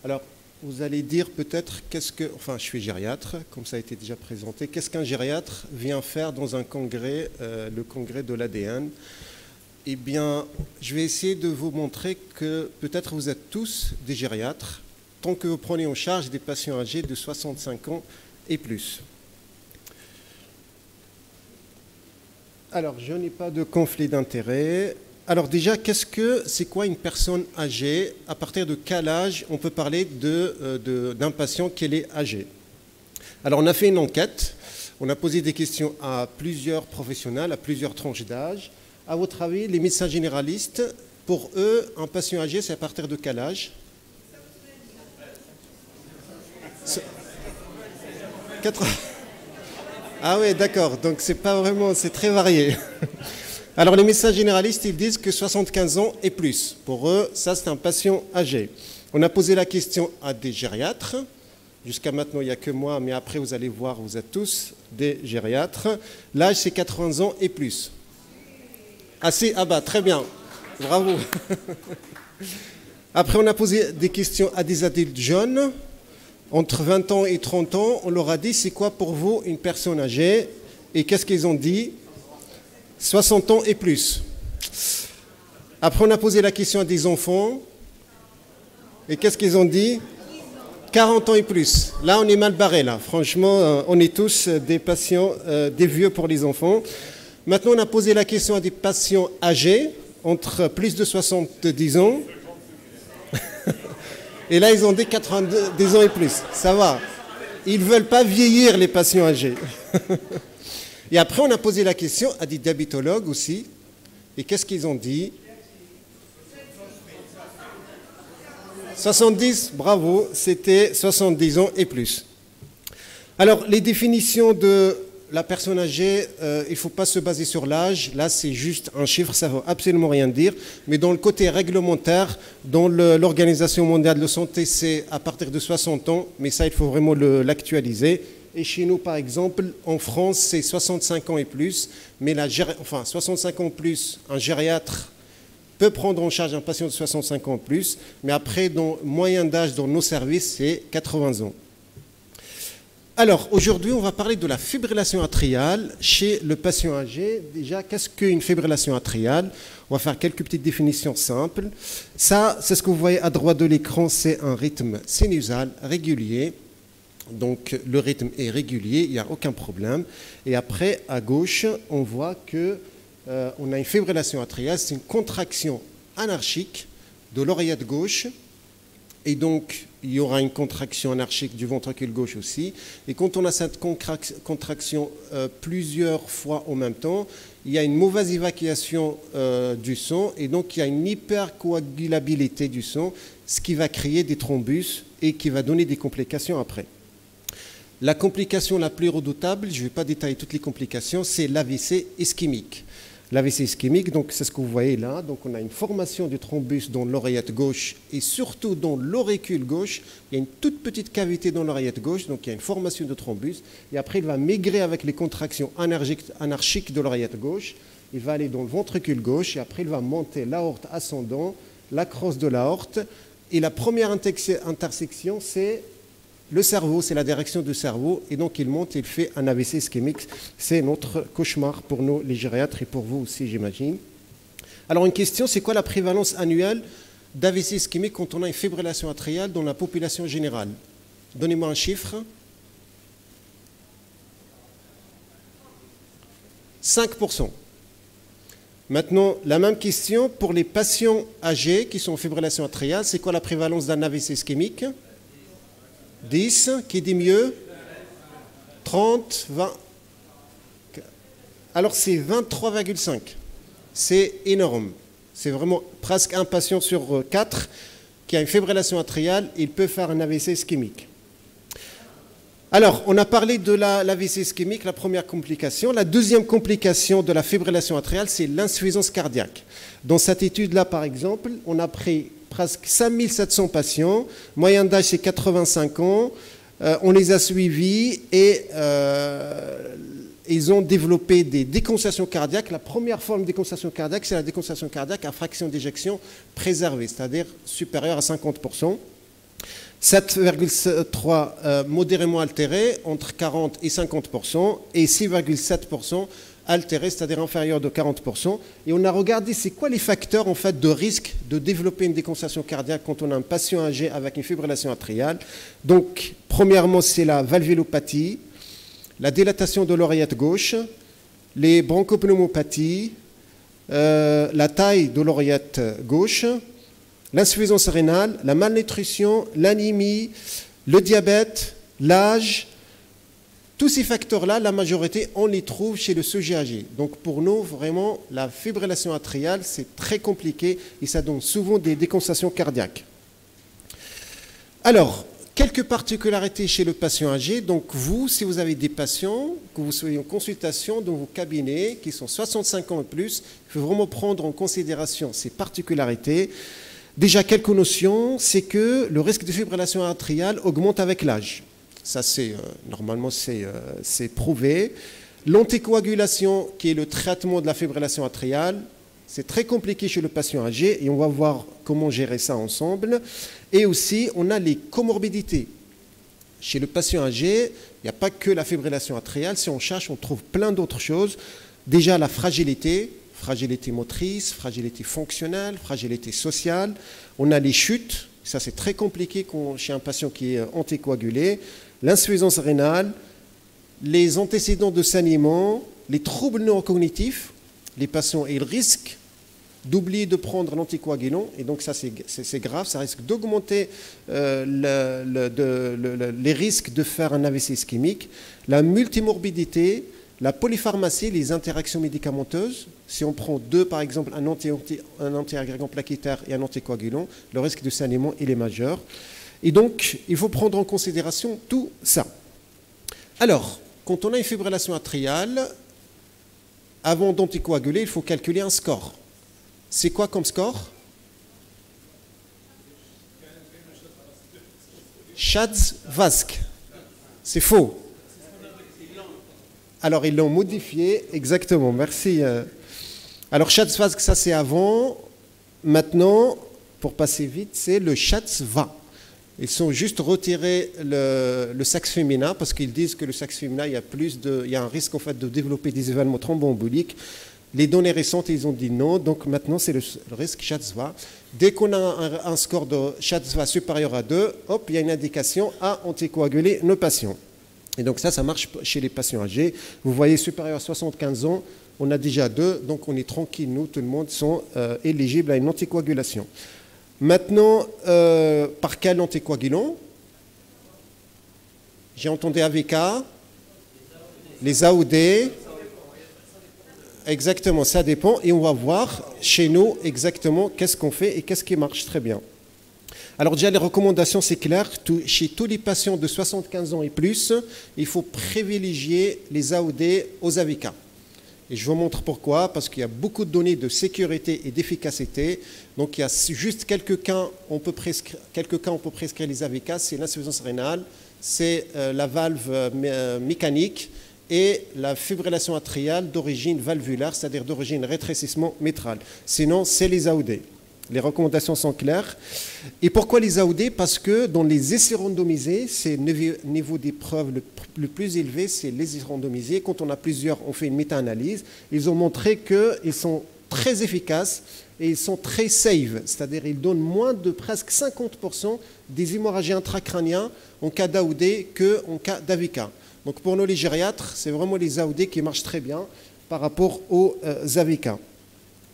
Alors, vous allez dire peut-être enfin, je suis gériatre, comme ça a été déjà présenté. Qu'est-ce qu'un gériatre vient faire dans un congrès, le congrès de l'ADN? Eh bien, je vais essayer de vous montrer que peut-être vous êtes tous des gériatres, tant que vous prenez en charge des patients âgés de 65 ans et plus. Alors, je n'ai pas de conflit d'intérêt. Alors déjà, c'est quoi une personne âgée? À partir de quel âge on peut parler d'un patient qui est âgé? Alors, on a fait une enquête. On a posé des questions à plusieurs professionnels, à plusieurs tranches d'âge. À votre avis, les médecins généralistes, pour eux, un patient âgé, c'est à partir de quel âge? 80. Ah oui, d'accord. Donc, c'est pas vraiment, c'est très varié. Alors, les médecins généralistes, ils disent que 75 ans et plus. Pour eux, ça, c'est un patient âgé. On a posé la question à des gériatres. Jusqu'à maintenant, il n'y a que moi, mais après, vous allez voir, vous êtes tous des gériatres. L'âge, c'est 80 ans et plus. Assez? Ah bah, très bien. Bravo. Après, on a posé des questions à des adultes jeunes. Entre 20 ans et 30 ans, on leur a dit, c'est quoi pour vous une personne âgée? Et qu'est-ce qu'ils ont dit? 60 ans et plus. Après, on a posé la question à des enfants. Et qu'est-ce qu'ils ont dit? 40 ans et plus. Là, on est mal barré, là. Franchement, on est tous des patients, des vieux pour les enfants. Maintenant, on a posé la question à des patients âgés, entre plus de 70 ans. Et là, ils ont dit 90 ans et plus. Ça va. Ils ne veulent pas vieillir, les patients âgés. Et après, on a posé la question à des diabétologues aussi. Et qu'est-ce qu'ils ont dit? 70, bravo, c'était 70 ans et plus. Alors, les définitions de la personne âgée, il ne faut pas se baser sur l'âge. Là, c'est juste un chiffre, ça ne veut absolument rien dire. Mais dans le côté réglementaire, dans l'Organisation mondiale de la santé, c'est à partir de 60 ans. Mais ça, il faut vraiment l'actualiser. Et chez nous, par exemple, en France, c'est 65 ans et plus. Mais 65 ans plus, un gériatre peut prendre en charge un patient de 65 ans plus. Mais après, dans moyen d'âge dans nos services, c'est 80 ans. Alors, aujourd'hui, on va parler de la fibrillation atriale chez le patient âgé. Déjà, qu'est-ce qu'une fibrillation atriale? On va faire quelques petites définitions simples. Ça, c'est ce que vous voyez à droite de l'écran, c'est un rythme sinusal régulier. Donc, le rythme est régulier, il n'y a aucun problème. Et après, à gauche, on voit qu'on a une fibrillation atriale, c'est une contraction anarchique de l'oreillette gauche. Et donc, il y aura une contraction anarchique du ventricule gauche aussi. Et quand on a cette contraction plusieurs fois en même temps, il y a une mauvaise évacuation du sang et donc il y a une hypercoagulabilité du sang, ce qui va créer des thrombus et qui va donner des complications après. La complication la plus redoutable, je ne vais pas détailler toutes les complications, c'est l'AVC ischémique. L'AVC ischémique, donc c'est ce que vous voyez là. Donc on a une formation du thrombus dans l'oreillette gauche et surtout dans l'auricule gauche. Il y a une toute petite cavité dans l'oreillette gauche, donc il y a une formation de thrombus. Et après, il va migrer avec les contractions anarchiques de l'oreillette gauche. Il va aller dans le ventricule gauche et après, il va monter l'aorte ascendant, la crosse de l'aorte. Et la première intersection, c'est le cerveau, c'est la direction du cerveau, et donc il monte, il fait un AVC ischémique. C'est notre cauchemar pour nous, les gériatres, et pour vous aussi, j'imagine. Alors une question, c'est quoi la prévalence annuelle d'AVC ischémique quand on a une fibrillation atriale dans la population générale? Donnez-moi un chiffre. 5%. Maintenant, la même question pour les patients âgés qui sont en fibrillation atriale, c'est quoi la prévalence d'un AVC ischémique? 10, qui dit mieux? 30, 20. Alors c'est 23,5. C'est énorme. C'est vraiment presque un patient sur 4 qui a une fibrillation atriale, il peut faire un AVC ischémique. Alors, on a parlé de l'AVC ischémique, la première complication. La deuxième complication de la fibrillation atriale, c'est l'insuffisance cardiaque. Dans cette étude-là, par exemple, on a pris presque 5700 patients, moyen d'âge c'est 85 ans, on les a suivis et ils ont développé des déconcentrations cardiaques. La première forme de déconcentration cardiaque, c'est la déconcentration cardiaque à fraction d'éjection préservée, c'est-à-dire supérieure à 50%. 7,3 modérément altéré, entre 40 et 50%, et 6,7% altéré, c'est-à-dire inférieur de 40%. Et on a regardé c'est quoi les facteurs en fait, de risque de développer une déconcentration cardiaque quand on a un patient âgé avec une fibrillation atriale. Donc, premièrement, c'est la valvulopathie, la dilatation de l'oreillette gauche, les bronchopneumopathies, la taille de l'oreillette gauche, l'insuffisance rénale, la malnutrition, l'anémie, le diabète, l'âge. Tous ces facteurs-là, la majorité, on les trouve chez le sujet âgé. Donc pour nous, vraiment, la fibrillation atriale, c'est très compliqué et ça donne souvent des déconcentrations cardiaques. Alors, quelques particularités chez le patient âgé. Donc vous, si vous avez des patients, que vous soyez en consultation dans vos cabinets, qui sont 65 ans et plus, il faut vraiment prendre en considération ces particularités. Déjà, quelques notions, c'est que le risque de fibrillation atriale augmente avec l'âge. Ça, normalement, c'est prouvé. L'anticoagulation, qui est le traitement de la fibrillation atriale, c'est très compliqué chez le patient âgé et on va voir comment gérer ça ensemble. Et aussi, on a les comorbidités. Chez le patient âgé, il n'y a pas que la fibrillation atriale. Si on cherche, on trouve plein d'autres choses. Déjà, la fragilité motrice, fragilité fonctionnelle, fragilité sociale. On a les chutes. Ça, c'est très compliqué chez un patient qui est anticoagulé. L'insuffisance rénale, les antécédents de saignement, les troubles neurocognitifs. Les patients, ils risquent d'oublier de prendre l'anticoagulant. Et donc, ça, c'est grave. Ça risque d'augmenter les risques de faire un AVC ischémique. La multimorbidité, la polypharmacie, les interactions médicamenteuses. Si on prend deux, par exemple, un antiagrégant plaquettaire et un anticoagulant, le risque de saignement, il est majeur. Et donc, il faut prendre en considération tout ça. Alors, quand on a une fibrillation atriale, avant d'anticoaguler, il faut calculer un score. C'est quoi comme score? Schatz-Vask. C'est faux. Alors, ils l'ont modifié, exactement, merci. Alors, Schatz-Vask, ça c'est avant. Maintenant, pour passer vite, c'est le Schatz-Va. Ils sont juste retirés le sexe féminin parce qu'ils disent que le sexe féminin, il y a un risque en fait de développer des événements thromboemboliques. Les données récentes, ils ont dit non, donc maintenant c'est le risque Schatz-Va. Dès qu'on a un score de Schatz-Va supérieur à 2, hop, il y a une indication à anticoaguler nos patients. Et donc ça marche chez les patients âgés. Vous voyez, supérieur à 75 ans, on a déjà 2, donc on est tranquille, nous, tout le monde sont éligibles à une anticoagulation. Maintenant, par quel anticoagulant? J'ai entendu AVK, les AOD. Exactement, ça dépend. Et on va voir chez nous exactement qu'est-ce qu'on fait et qu'est-ce qui marche très bien. Alors déjà, les recommandations, c'est clair. Chez tous les patients de 75 ans et plus, il faut privilégier les AOD aux AVK. Et je vous montre pourquoi, parce qu'il y a beaucoup de données de sécurité et d'efficacité. Donc il y a juste quelques cas, on peut prescrire les AVK, c'est l'insuffisance rénale, c'est la valve mécanique et la fibrillation atriale d'origine valvulaire, c'est-à-dire d'origine rétrécissement mitral. Sinon, c'est les AOD. Les recommandations sont claires. Et pourquoi les AOD? Parce que dans les essais randomisés, c'est le niveau d'épreuve le plus élevé, c'est les essais randomisés. Quand on a plusieurs, on fait une méta-analyse. Ils ont montré qu'ils sont très efficaces et ils sont très safe, c'est-à-dire ils donnent moins de presque 50% des hémorragies intracrâniennes en cas d'AOD qu'en cas d'AVK. Donc pour nous les gériatres, c'est vraiment les AOD qui marchent très bien par rapport aux AVK.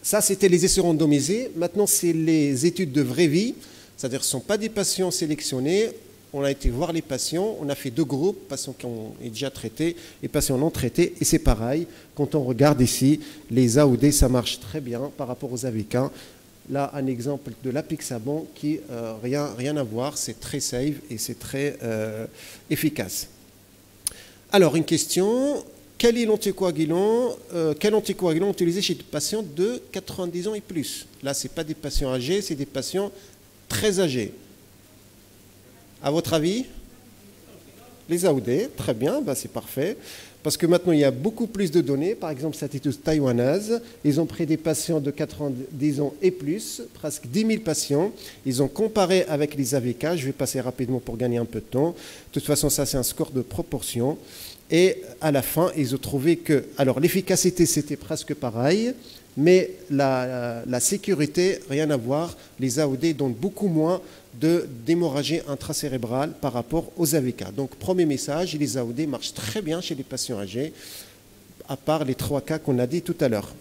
Ça, c'était les essais randomisés. Maintenant, c'est les études de vraie vie, c'est-à-dire ce ne sont pas des patients sélectionnés. On a été voir les patients, on a fait 2 groupes, patients qui ont déjà traités et patients non traités. Et c'est pareil, quand on regarde ici, les AOD, ça marche très bien par rapport aux AVK. Là, un exemple de l'apixaban qui, rien à voir, c'est très safe et c'est très efficace. Alors, une question... Quel est l'anticoagulant utilisé chez des patients de 90 ans et plus? Là, ce n'est pas des patients âgés, c'est des patients très âgés. À votre avis? Les AOD, très bien, ben c'est parfait. Parce que maintenant, il y a beaucoup plus de données. Par exemple, cette étude taïwanaise, ils ont pris des patients de 90 ans et plus, presque 10 000 patients. Ils ont comparé avec les AVK. Je vais passer rapidement pour gagner un peu de temps. De toute façon, ça, c'est un score de proportion. Et à la fin, ils ont trouvé que... Alors, l'efficacité, c'était presque pareil, mais la sécurité, rien à voir. Les AOD donnent beaucoup moins d'hémorragie intracérébrale par rapport aux AVK. Donc, premier message, les AOD marchent très bien chez les patients âgés, à part les 3 cas qu'on a dit tout à l'heure.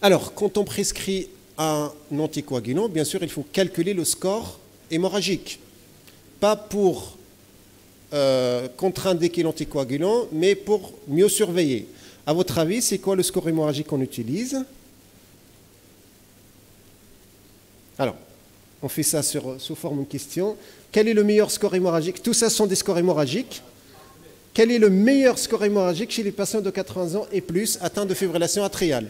Alors, quand on prescrit un anticoagulant, bien sûr, il faut calculer le score hémorragique. Pas pour contre-indiquer l'anticoagulant, mais pour mieux surveiller. À votre avis, c'est quoi le score hémorragique qu'on utilise? Alors, on fait ça sous forme de question. Quel est le meilleur score hémorragique? Tout ça sont des scores hémorragiques. Quel est le meilleur score hémorragique chez les patients de 80 ans et plus atteints de fibrillation atriale?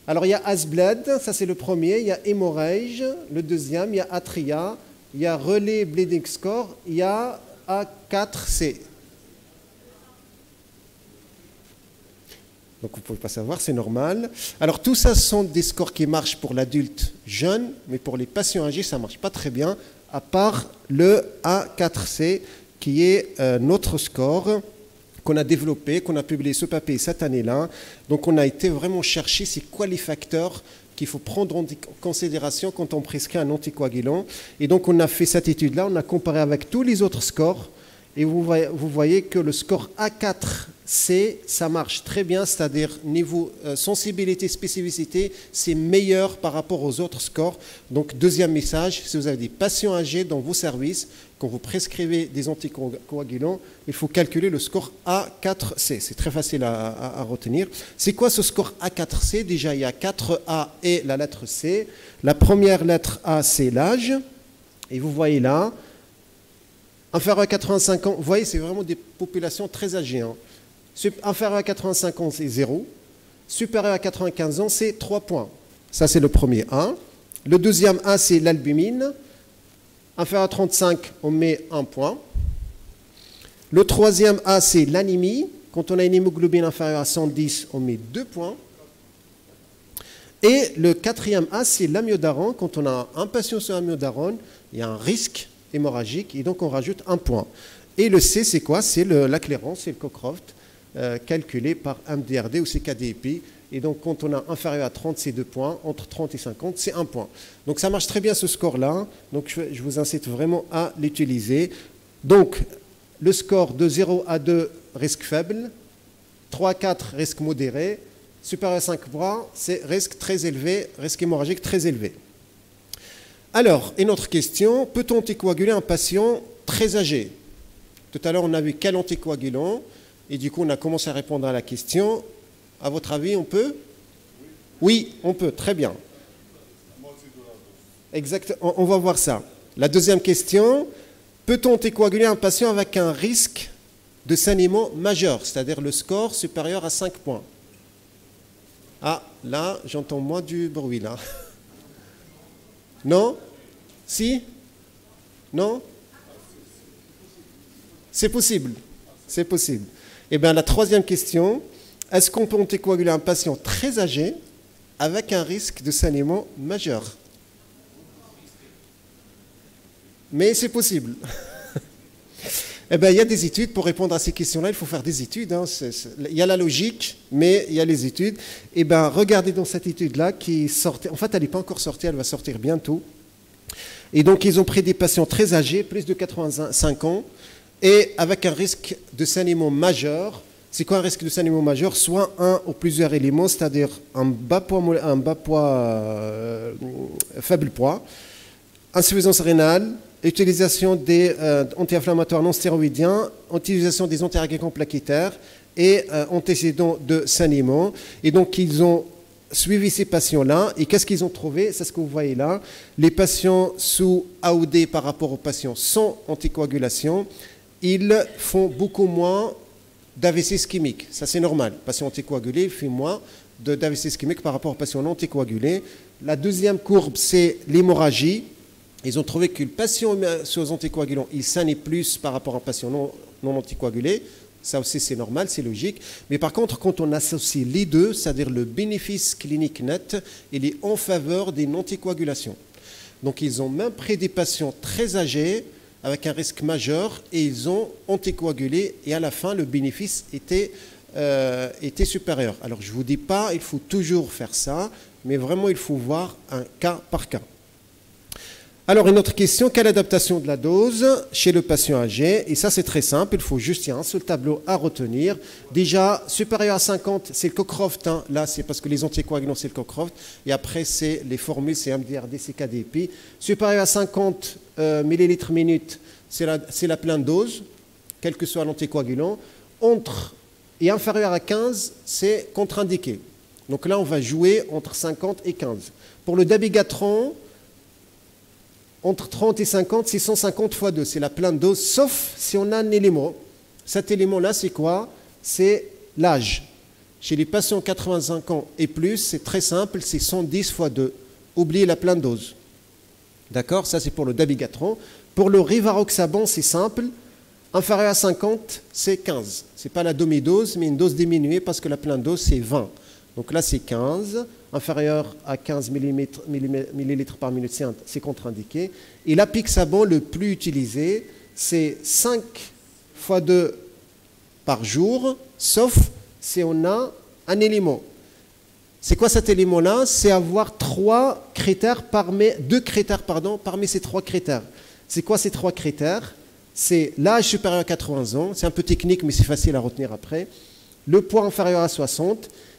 Alors, il y a ASBLED, ça c'est le premier. Il y a hémorragie, le deuxième. Il y a Atria. Il y a Relais Bleeding Score. Il y a A4C. Donc vous ne pouvez pas savoir, c'est normal. Alors tout ça sont des scores qui marchent pour l'adulte jeune, mais pour les patients âgés, ça ne marche pas très bien, à part le A4C, qui est notre score qu'on a développé, qu'on a publié ce papier cette année-là. Donc on a été vraiment chercher c'est quoi les facteurs qu'il faut prendre en considération quand on prescrit un anticoagulant. Et donc on a fait cette étude-là, on a comparé avec tous les autres scores, et vous voyez que le score A4C, ça marche très bien, c'est-à-dire niveau sensibilité, spécificité, c'est meilleur par rapport aux autres scores. Donc deuxième message, si vous avez des patients âgés dans vos services, quand vous prescrivez des anticoagulants, il faut calculer le score A4C. C'est très facile à retenir. C'est quoi ce score A4C? Déjà, il y a 4 A et la lettre C. La première lettre A, c'est l'âge. Et vous voyez là, inférieur à 85 ans, vous voyez, c'est vraiment des populations très âgées. Hein. Inférieur à 85 ans, c'est 0. Supérieur à 95 ans, c'est 3 points. Ça, c'est le premier A. Le deuxième A, c'est l'albumine. Inférieur à 35, on met 1 point. Le troisième A, c'est l'anémie. Quand on a une hémoglobine inférieure à 110, on met 2 points. Et le quatrième A, c'est l'amiodarone. Quand on a un patient sur amiodarone, il y a un risque hémorragique et donc on rajoute 1 point. Et le C, c'est quoi? C'est la clairance, c'est le Cockcroft, calculé par MDRD ou CKDEP. Et donc, quand on a inférieur à 30, c'est 2 points. Entre 30 et 50, c'est 1 point. Donc, ça marche très bien ce score-là. Donc, je vous incite vraiment à l'utiliser. Donc, le score de 0 à 2, risque faible. 3 à 4, risque modéré. Supérieur à 5 points, c'est risque très élevé, risque hémorragique très élevé. Alors, une autre question. Peut-on anticoaguler un patient très âgé? Tout à l'heure, on a vu quel anticoagulant. Et du coup, on a commencé à répondre à la question. À votre avis, on peut? Oui, on peut, très bien. Exactement, on va voir ça. La deuxième question, peut-on anticoaguler un patient avec un risque de saignement majeur, c'est-à-dire le score supérieur à 5 points? Ah, là, j'entends moins du bruit, là. Non? Si? Non? C'est possible. C'est possible. Eh bien, la troisième question, est-ce qu'on peut anticoaguler un patient très âgé avec un risque de saignement majeur? Mais c'est possible. Eh bien, il y a des études. Pour répondre à ces questions-là, il faut faire des études. Hein. Il y a la logique, mais il y a les études. Eh bien, regardez dans cette étude-là qui sortait. En fait, elle n'est pas encore sortie, elle va sortir bientôt. Et donc, ils ont pris des patients très âgés, plus de 85 ans, et avec un risque de saignement majeur. C'est quoi un risque de saignement majeur? Soit un ou plusieurs éléments, c'est-à-dire un faible poids, insuffisance rénale, utilisation des anti-inflammatoires non stéroïdiens, utilisation des anticoagulants plaquettaires et antécédents de saignement. Et donc, ils ont suivi ces patients-là. Et qu'est-ce qu'ils ont trouvé? C'est ce que vous voyez là. Les patients sous AOD par rapport aux patients sans anticoagulation, ils font beaucoup moins d'AVC ischémique. Ça, c'est normal. Le patient anticoagulé fait moins d'AVC ischémique par rapport aux patients non anticoagulés. La deuxième courbe, c'est l'hémorragie. Ils ont trouvé que le patient sous anticoagulants, il saignait plus par rapport à un patient non anticoagulé. Ça aussi, c'est normal, c'est logique. Mais par contre, quand on associe les deux, c'est-à-dire le bénéfice clinique net, il est en faveur des anticoagulations. Donc, ils ont même pris des patients très âgés, avec un risque majeur, et ils ont anticoagulé, et à la fin, le bénéfice était supérieur. Alors, je ne vous dis pas, il faut toujours faire ça, mais vraiment, il faut voir un cas par cas. Alors, une autre question, quelle adaptation de la dose chez le patient âgé? Et ça, c'est très simple, il faut juste, il y a un seul tableau à retenir. Déjà, supérieur à 50, c'est le Cockcroft. Hein. Là, c'est parce que les anticoagulants, c'est le Cockcroft. Et après, c'est les formules, c'est MDRD, CKDP. Supérieur à 50 millilitres minute, c'est la pleine dose, quel que soit l'anticoagulant. Entre et inférieur à 15, c'est contre-indiqué. Donc là, on va jouer entre 50 et 15. Pour le dabigatran, entre 30 et 50, c'est 150 x 2. C'est la pleine dose, sauf si on a un élément. Cet élément-là, c'est quoi? C'est l'âge. Chez les patients 85 ans et plus, c'est très simple, c'est 110 x 2. Oubliez la pleine dose. D'accord? Ça, c'est pour le dabigatran. Pour le rivaroxaban, c'est simple. Inférieur à 50, c'est 15. Ce n'est pas la demi-dose, mais une dose diminuée parce que la pleine dose, c'est 20. Donc là, c'est 15. Inférieur à 15 millilitres par minute, c'est contre-indiqué. Et l'apixaban le plus utilisé, c'est 5 x 2 par jour, sauf si on a un élément. C'est quoi cet élément-là? C'est avoir deux critères parmi ces 3 critères. C'est quoi ces 3 critères? C'est l'âge supérieur à 80 ans, c'est un peu technique, mais c'est facile à retenir après. Le poids inférieur à 60